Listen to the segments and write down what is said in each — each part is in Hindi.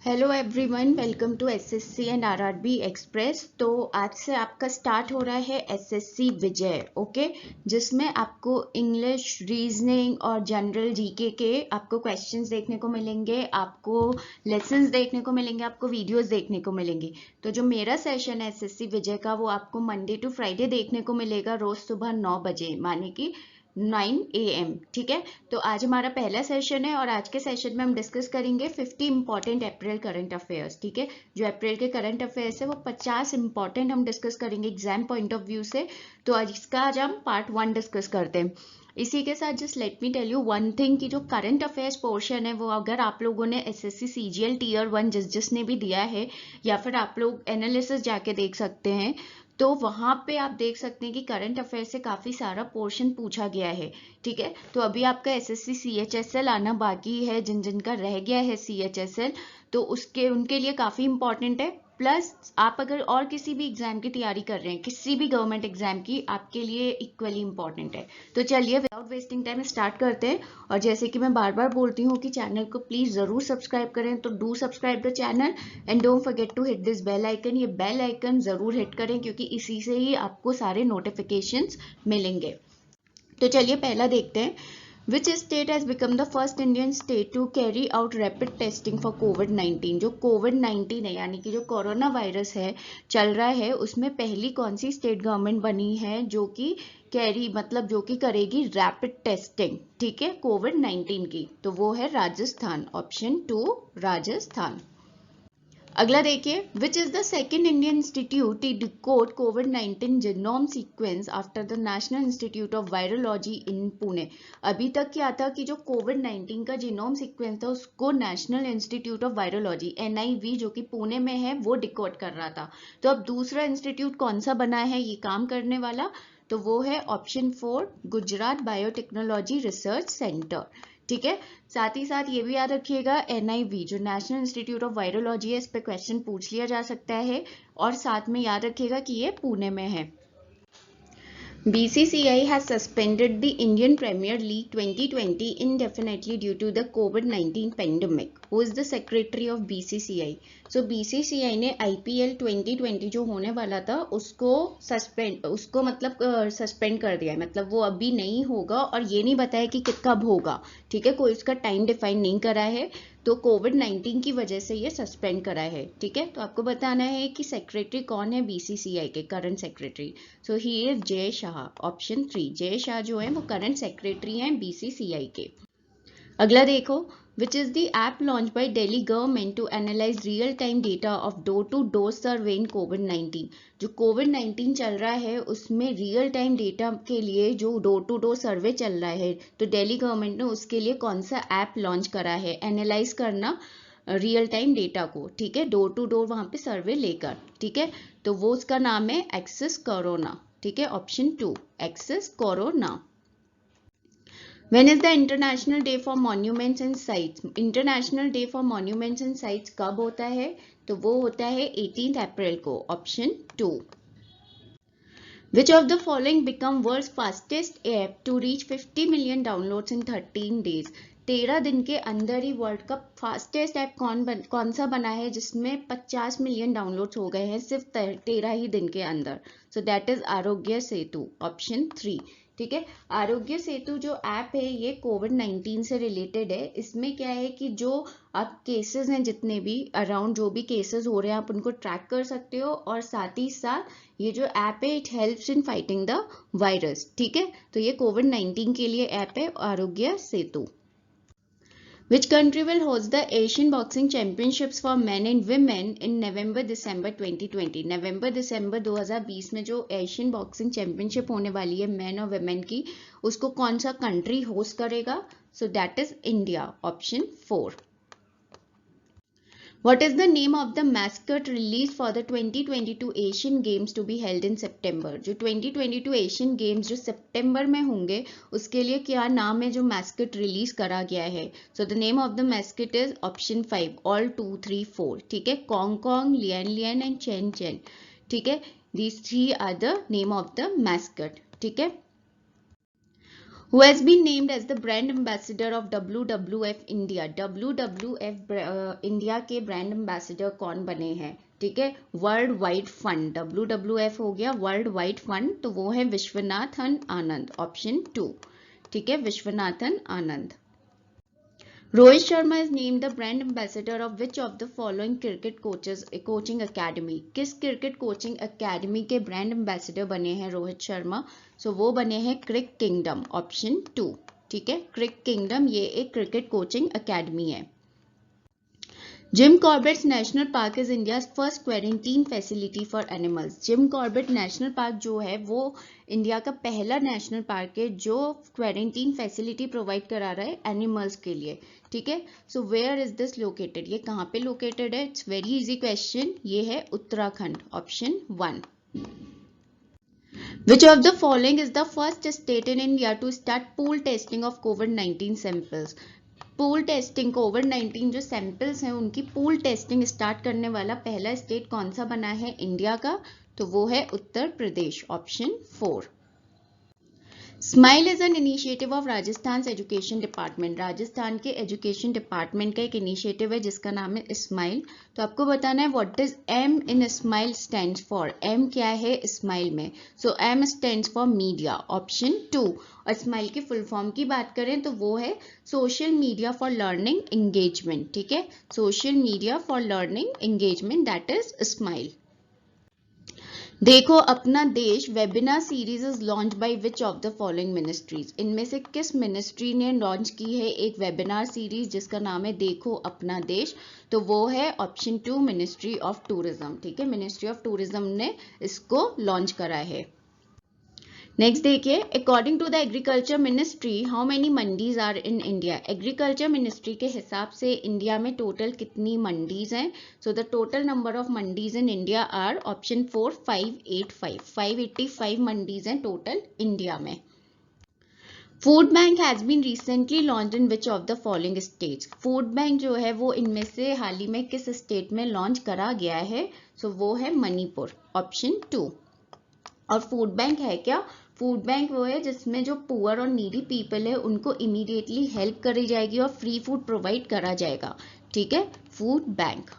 Hello everyone, welcome to SSC and RRB express. तो आज से आपका स्टार्ट हो रहा है एसएससी विजय, ओके, जिसमें आपको इंग्लिश, रीजनिंग और जनरल जीके के आपको क्वेश्चंस देखने को मिलेंगे, आपको लेसन्स देखने को मिलेंगे, आपको वीडियोस देखने को मिलेंगे। तो जो मेरा सेशन है एसएससी विजय का, वो आपको मंडे टू फ्राइडे देखने को मिलेगा, रोज सुबह 9 बजे, माने कि 9 AM। ठीक है, तो आज हमारा पहला सेशन है और आज के सेशन में हम डिस्कस करेंगे 50 इंपॉर्टेंट अप्रैल करंट अफेयर्स। ठीक है, जो अप्रैल के करंट अफेयर्स है वो 50 इंपॉर्टेंट हम डिस्कस करेंगे एग्जाम पॉइंट ऑफ व्यू से। तो आज हम पार्ट 1 डिस्कस करते हैं। इसी के साथ just let me tell you one thing कि जो करंट अफेयर्स पोर्शन है वो अगर आप लोगों ने एसएससी सीजीएल टीयर 1 जिसने भी दिया है, या फिर आप लोग एनालिसिस जाके देख सकते हैं, तो वहां पे आप देख सकते हैं कि करंट अफेयर से काफी सारा पोर्शन पूछा गया है। ठीक है, तो अभी आपका एसएससी सीएचएसएल आना बाकी है, जिन जिन का रह गया है सीएचएसएल, तो उनके लिए काफी इंपॉर्टेंट है। प्लस आप अगर और किसी भी एग्जाम की तैयारी कर रहे हैं, किसी भी गवर्नमेंट एग्जाम की, आपके लिए इक्वली इंपॉर्टेंट है। तो चलिए विदाउट वेस्टिंग टाइम स्टार्ट करते हैं। और जैसे कि मैं बार बार बोलती हूँ कि चैनल को प्लीज जरूर सब्सक्राइब करें, तो do subscribe the channel and don't forget to hit this bell icon. ये बेल आइकन जरूर हिट करें क्योंकि इसी से ही आपको सारे नोटिफिकेशंस मिलेंगे। तो चलिए पहला देखते हैं। Which state has become the first Indian state to carry out rapid testing for COVID-19? जो COVID-19 है, यानी कि जो कोरोना वायरस है चल रहा है, उसमें पहली कौन सी स्टेट गवर्नमेंट बनी है जो कि जो कि करेगी रैपिड टेस्टिंग, ठीक है, COVID-19 की? तो वो है राजस्थान, ऑप्शन 2 राजस्थान। अगला देखिए, which is the second Indian institute to decode कोविड-19 genome sequence after the national institute of virology in Pune? अभी तक क्या था कि जो कोविड-19 का जीनोम सीक्वेंस था उसको national institute of virology NIV जो कि पुणे में है वो डिकोड कर रहा था। तो अब दूसरा इंस्टीट्यूट कौन सा बना है ये काम करने वाला? तो वो है option 4 Gujarat biotechnology research centre. ठीक है, साथ ही साथ ये भी याद रखिएगा NIV जो नेशनल इंस्टीट्यूट ऑफ वायरोलॉजी है, इस पे क्वेश्चन पूछ लिया जा सकता है। और साथ में याद रखिएगा कि ये पुणे में है। BCCI has suspended the Indian Premier League 2020 indefinitely due to the COVID-19 pandemic. Who is the secretary of BCCI? So BCCI ने IPL 2020 जो होने वाला था उसको सस्पेंड कर दिया है, मतलब वो अभी नहीं होगा और ये नहीं बताया कि कब होगा। ठीक है, कोई उसका टाइम डिफाइन नहीं करा है, तो कोविड-19 की वजह से ये सस्पेंड करा है। ठीक है, तो आपको बताना है कि सेक्रेटरी कौन है BCCI के, current secretary. So he is Jay Shah, option 3। Jay Shah जो है वो करंट सेक्रेटरी हैं BCCI के। अगला देखो, which is the app launch by Delhi government to analyse real time data of door to door survey in कोविड-19? जो कोविड-19 चल रहा है उसमें रियल टाइम डेटा के लिए जो डोर टू डोर सर्वे चल रहा है, तो दिल्ली गवर्नमेंट ने उसके लिए कौन सा ऐप लॉन्च करा है एनालाइज करना रियल टाइम डेटा को? ठीक है, डोर टू डोर वहां पे सर्वे लेकर। ठीक है, तो वो उसका नाम है एक्सेस कोरोना। ठीक है, option 2 access corona. When is the International Day for Monuments and Sites? International Day for Monuments and Sites कब होता है? तो वो होता है 18 अप्रैल को, option 2। Which of the following become world's fastest app to reach 50 million downloads in 13 days? 13 दिन के अंदर ही वर्ल्ड का फास्टेस्ट ऐप कौन सा बना है जिसमें 50 मिलियन डाउनलोड्स हो गए हैं सिर्फ 13 ही दिन के अंदर? So that is Aarogya Setu, option 3। ठीक है, आरोग्य सेतु जो ऐप है ये कोविड-19 से रिलेटेड है। इसमें क्या है कि जो आप केसेस हैं, जितने भी अराउंड जो भी केसेस हो रहे हैं, आप उनको ट्रैक कर सकते हो, और साथ ही साथ ये जो ऐप है it helps in fighting the virus. ठीक है, तो ये कोविड-19 के लिए ऐप है Aarogya Setu. Which country will host the Asian Boxing Championships for Men and Women in November-December 2020? November-December 2020 में जो एशियन बॉक्सिंग चैंपियनशिप होने वाली है मैन और वुमेन की, उसको कौन सा कंट्री होस्ट करेगा? So that is India, option 4। What is the name of the mascot released for the 2022 Asian Games to be held in September? जो 2022 एशियन गेम्स जो सितंबर में होंगे उसके लिए क्या नाम है जो मैस्कट रिलीज करा गया है? So the name of the mascot is option 5 all 2 3 4। ठीक है, Kong Kong, Lian Lian and Chen Chen. ठीक है, these 3 are the name of the mascot. ठीक है, Who has been named as the brand ambassador of WWF India? WWF India के ब्रांड एम्बेसडर कौन बने हैं? ठीक है, वर्ल्ड वाइड फंड, WWF हो गया वर्ल्ड वाइड फंड, तो वो है विश्वनाथन आनंद, ऑप्शन 2। ठीक है, Viswanathan Anand. Rohit Sharma is named the brand ambassador of which of the following cricket coaching academy? किस क्रिकेट कोचिंग एकेडमी के ब्रांड एम्बेसडर बने हैं रोहित शर्मा? सो वो बने हैं क्रिक किंगडम, ऑप्शन 2। ठीक है, क्रिक किंगडम ये एक क्रिकेट कोचिंग एकेडमी है। Jim Corbett national park is India first quarantine facility for animals. Jim Corbett national park जो है वो इंडिया का पहला नेशनल पार्क है जो क्वारंटीन फैसिलिटी प्रोवाइड करा रहा है एनिमल्स के लिए। ठीक है, so where is this located? ये कहाँ पे लोकेटेड है? इट्स वेरी इजी क्वेश्चन, ये है Uttarakhand, option 1। Which of the following is the first state in India to start pool testing of COVID-19 samples? Pool testing, कोविड-19 जो सैंपल्स हैं उनकी पूल टेस्टिंग स्टार्ट करने वाला पहला स्टेट कौन सा बना है इंडिया का? तो वो है Uttar Pradesh, option 4। SMILE is an initiative of Rajasthan education department. Rajasthan के एजुकेशन डिपार्टमेंट का एक इनिशिएटिव है जिसका नाम है स्माइल। तो आपको बताना है what is M in SMILE stands for. M क्या है स्माइल में? So M stands for media, option 2। और स्माइल की फुल फॉर्म की बात करें तो वो है social media for learning engagement. ठीक है, social media for learning engagement, that is smile. देखो अपना देश webinar series is launch by which of the following ministries. इनमें से किस मिनिस्ट्री ने लॉन्च की है एक वेबिनार सीरीज जिसका नाम है देखो अपना देश? तो वो है ऑप्शन 2 मिनिस्ट्री ऑफ टूरिज्म। ठीक है, मिनिस्ट्री ऑफ टूरिज्म ने इसको लॉन्च करा है। नेक्स्ट देखिए, according to the agriculture ministry how many mandis are in India. Agriculture ministry के हिसाब से इंडिया में टोटल कितनी मंडीज हैं? So the total number of mandis in India are option 4 585। 585 mandis हैं टोटल इंडिया में। Food bank has been recently launch in which of the following states. Food bank जो है वो इनमें से हाल ही में किस स्टेट में लॉन्च करा गया है? सो वो है मणिपुर, ऑप्शन 2। और फूड बैंक है क्या? फूड बैंक वो है जिसमें जो पुअर और नीडी पीपल है उनको इमीडिएटली हेल्प करी जाएगी और फ्री फूड प्रोवाइड करा जाएगा। ठीक है, food bank.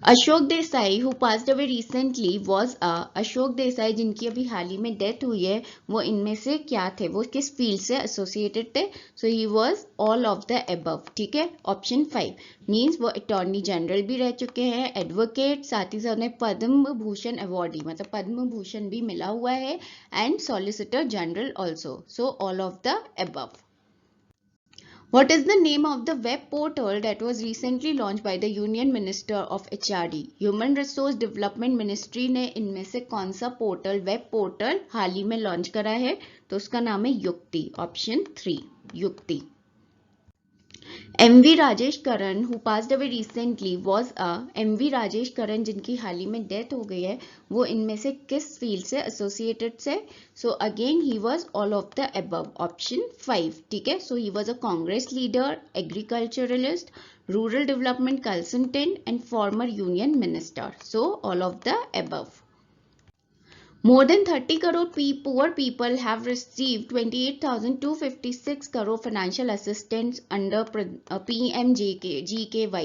Ashok Desai who passed away recently was Ashok Desai जिनकी अभी हाल ही में डेथ हुई है वो इनमें से क्या थे? वो किस फील्ड से एसोसिएटेड थे? So he was all of the above. ठीक है, ऑप्शन 5 मींस वो अटॉर्नी जनरल भी रह चुके हैं, एडवोकेट, साथ ही साथ उन्हें पद्म भूषण अवार्डी मतलब पद्म भूषण भी मिला हुआ है, and solicitor general also. So all of the above. What is the name of the web portal that was recently launched by the Union Minister of HRD? Human Resource Development Ministry ने इनमें से कौन सा पोर्टल, वेब पोर्टल हाल ही में लॉन्च करा है? तो उसका नाम है युक्ति, option 3, Yukti. MV Rajesh Karan who passed away recently was MV Rajesh Karan जिनकी हाल ही में डेथ हो गई है वो इनमें से किस फील्ड से एसोसिएटेड से? So again he was all of the above, option 5। ठीक है, so he was a Congress leader, agriculturalist, rural development consultant and former union minister. So all of the above. More than 30 crore poor people have received 28,256 crore financial assistance under PMGKY।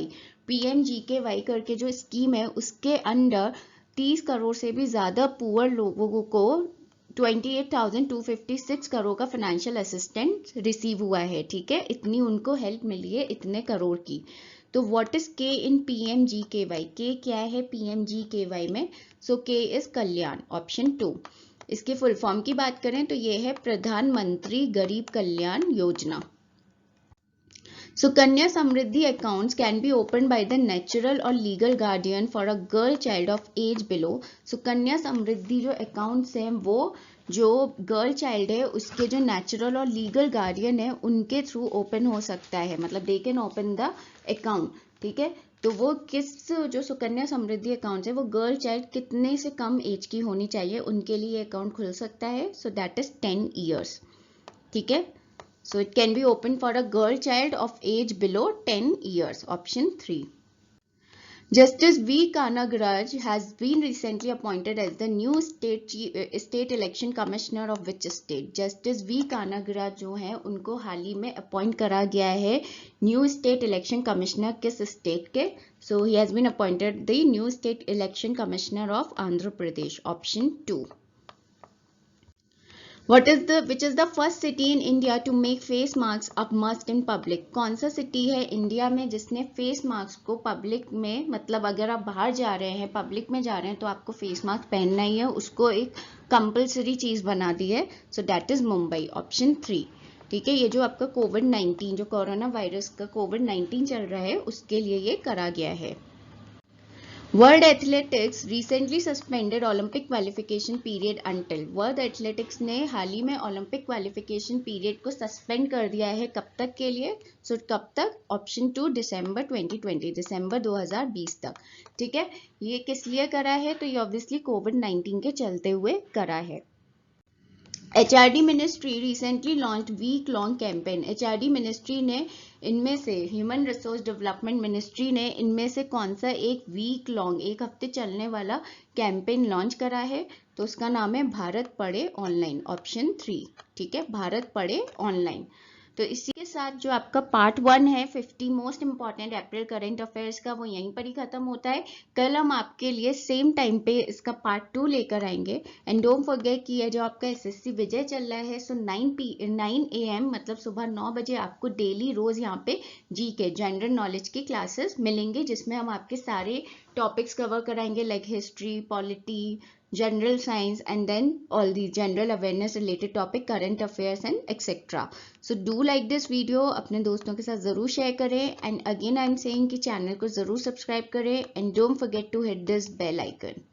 PMGKY करके जो स्कीम है उसके अंडर 30 करोड़ से भी ज़्यादा पुअर लोगों को 28,256 करोड़ का फाइनेंशियल असिस्टेंस रिसीव हुआ है। ठीक है, इतनी उनको हेल्प मिली है इतने करोड़ की। तो व्हाट इज के इन PMGKY? के क्या है PMGKY में? सो के इज कल्याण, ऑप्शन 2। इसके फुल फॉर्म की बात करें तो ये है प्रधानमंत्री Garib Kalyan Yojana. Sukanya Samriddhi accounts can be open by the natural और legal guardian for a girl child of age below. Sukanya Samriddhi जो अकाउंट्स हैं वो जो गर्ल चाइल्ड है उसके जो नेचुरल और लीगल गार्डियन है उनके थ्रू ओपन हो सकता है, मतलब they can open the account. ठीक है, तो वो किस जो सुकन्या समृद्धि अकाउंट है वो गर्ल चाइल्ड कितने से कम एज की होनी चाहिए उनके लिए अकाउंट खुल सकता है? So that is 10 years. ठीक है, so it can be opened for a girl child of age below 10 years, option 3. Justice V. Kanagaraj has been recently appointed as the new state election commissioner of which state? Justice V. Kanagaraj जो है उनको हाल ही में अपॉइंट करा गया है न्यू स्टेट इलेक्शन कमिश्नर किस स्टेट के? So he has been appointed the new state election commissioner of Andhra Pradesh. Option 2. which is the first city in India to make face masks a must in public? कौन सा सिटी है इंडिया में जिसने फेस मास्क को पब्लिक में, मतलब अगर आप बाहर जा रहे हैं पब्लिक में जा रहे हैं तो आपको फेस मास्क पहनना ही है, उसको एक कंपलसरी चीज बना दी है. So that is Mumbai. Option 3. ठीक है, ये जो आपका कोविड-19 जो कोरोना वायरस का कोविड-19 चल रहा है उसके लिए ये करा गया है. World athletics recently suspended Olympic qualification period until. World athletics ने हाल ही में ओलंपिक क्वालिफिकेशन पीरियड को सस्पेंड कर दिया है. कब तक के लिए? सो कब तक? ऑप्शन 2 दिसंबर 2020, दिसंबर 2020 तक. ठीक है, ये किस लिए करा है? तो ये ऑब्वियसली कोविड-19 के चलते हुए करा है. HRD ministry recently launch week long campaign. HRD ministry ने इनमें से, ह्यूमन रिसोर्स डेवलपमेंट मिनिस्ट्री ने इनमें से कौन सा एक वीक लॉन्ग, एक हफ्ते चलने वाला कैंपेन लॉन्च करा है? तो उसका नाम है भारत पढ़े ऑनलाइन. ऑप्शन 3. ठीक है, भारत पढ़े ऑनलाइन. तो इसी के साथ जो आपका पार्ट 1 है 50 मोस्ट इंपॉर्टेंट अप्रैल करंट अफेयर्स का, वो यहीं पर ही खत्म होता है. कल हम आपके लिए सेम टाइम पे इसका पार्ट 2 लेकर आएंगे. एंड डोंट फॉरगेट कि ये जो आपका SSC विजय चल रहा है, सो 9 AM मतलब सुबह 9 बजे आपको डेली रोज यहाँ पे GK जनरल नॉलेज की क्लासेस मिलेंगे, जिसमें हम आपके सारे टॉपिक्स कवर कराएंगे like history, polity, general science, and then all the general awareness related topic, current affairs and etc. So do like this video, अपने दोस्तों के साथ जरूर शेयर करें. And again I am saying कि चैनल को जरूर सब्सक्राइब करें and don't forget to hit this bell icon.